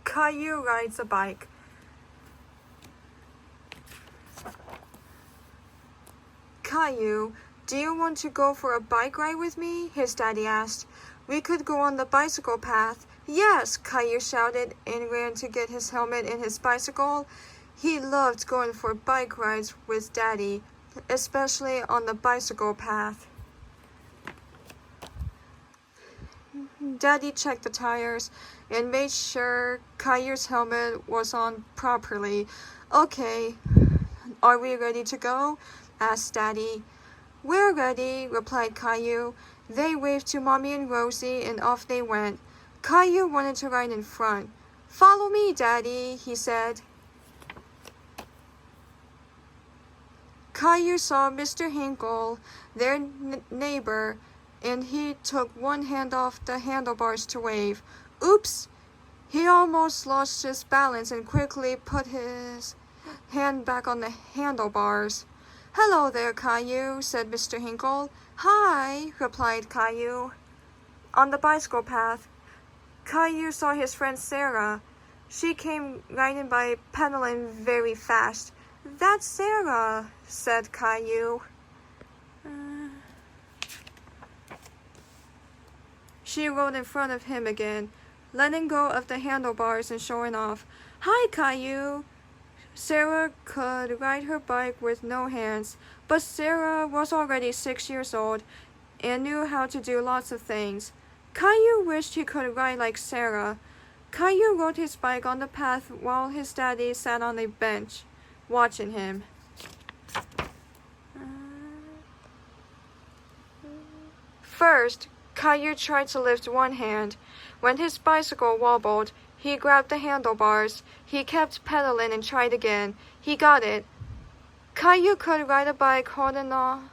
Caillou rides a bike. Caillou, do you want to go for a bike ride with me? His daddy asked. We could go on the bicycle path. Yes, Caillou shouted and ran to get his helmet and his bicycle. He loved going for bike rides with Daddy, especially on the bicycle path. Daddy checked the tires and made sure Caillou's helmet was on properly. Okay, are we ready to go? Asked Daddy. We're ready, replied Caillou. They waved to Mommy and Rosie and off they went. Caillou wanted to ride in front. Follow me, Daddy, he said. Caillou saw Mr. Hinkle, their neighbor, and he took one hand off the handlebars to wave. Oops! He almost lost his balance and quickly put his hand back on the handlebars. Hello there, Caillou, said Mr. Hinkle. Hi, replied Caillou. On the bicycle path, Caillou saw his friend Sarah. She came riding by pedaling very fast. That's Sarah, said Caillou. She rode in front of him again, letting go of the handlebars and showing off. Hi, Caillou. Sarah could ride her bike with no hands, but Sarah was already 6 years old and knew how to do lots of things. Caillou wished he could ride like Sarah. Caillou rode his bike on the path while his daddy sat on a bench, watching him. First, Caillou tried to lift one hand. When his bicycle wobbled, he grabbed the handlebars. He kept pedaling and tried again. He got it. Caillou could ride a bike holding on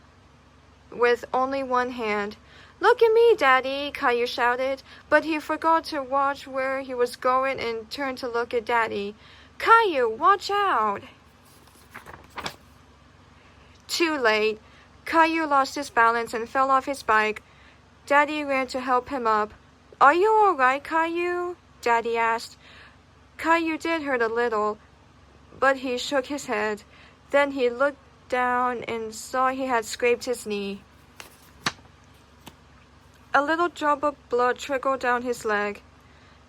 with only one hand. Look at me, Daddy, Caillou shouted, but he forgot to watch where he was going and turned to look at Daddy. Caillou, watch out! Too late. Caillou lost his balance and fell off his bike. Daddy ran to help him up. Are you all right, Caillou? Daddy asked. Caillou did hurt a little, but he shook his head. Then he looked down and saw he had scraped his knee. A little drop of blood trickled down his leg.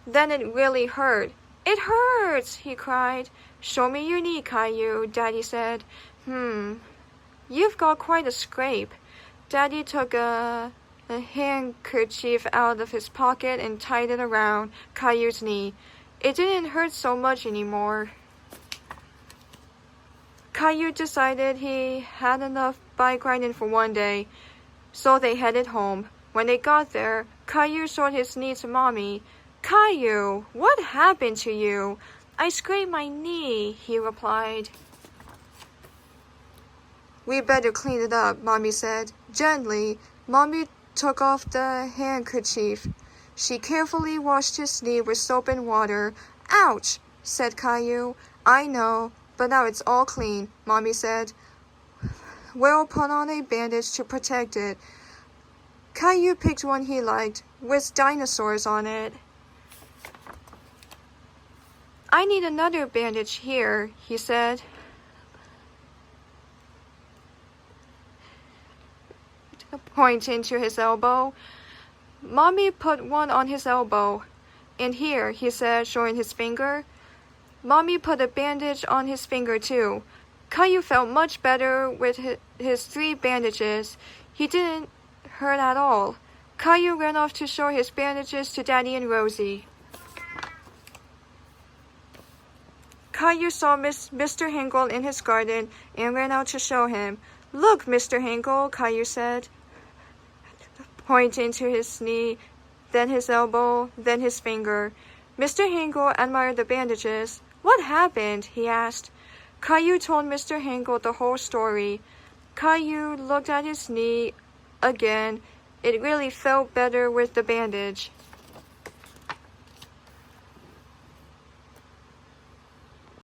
Then it really hurt. It hurts, he cried. Show me your knee, Caillou, Daddy said. You've got quite a scrape. Daddy took a handkerchief out of his pocket and tied it around Caillou's knee. It didn't hurt so much anymore. Caillou decided he had enough bike riding for one day, so they headed home. When they got there, Caillou showed his knee to Mommy. Caillou, what happened to you? I scraped my knee, he replied. We better clean it up, Mommy said. Gently, Mommy took off the handkerchief. She carefully washed his knee with soap and water. Ouch, said Caillou. I know, but now it's all clean, Mommy said. We'll put on a bandage to protect it. Caillou picked one he liked, with dinosaurs on it. I need another bandage here, he said. Pointing to his elbow. Mommy put one on his elbow. And here, he said, showing his finger. Mommy put a bandage on his finger too. Caillou felt much better with his 3 bandages. He didn't hurt at all. Caillou ran off to show his bandages to Daddy and Rosie. Caillou saw Mr. Hinkle in his garden and ran out to show him. Look, Mr. Hinkle, Caillou said, pointing to his knee, then his elbow, then his finger. Mr. Hinkle admired the bandages. What happened? He asked. Caillou told Mr. Hinkle the whole story. Caillou looked at his knee again. It really felt better with the bandage.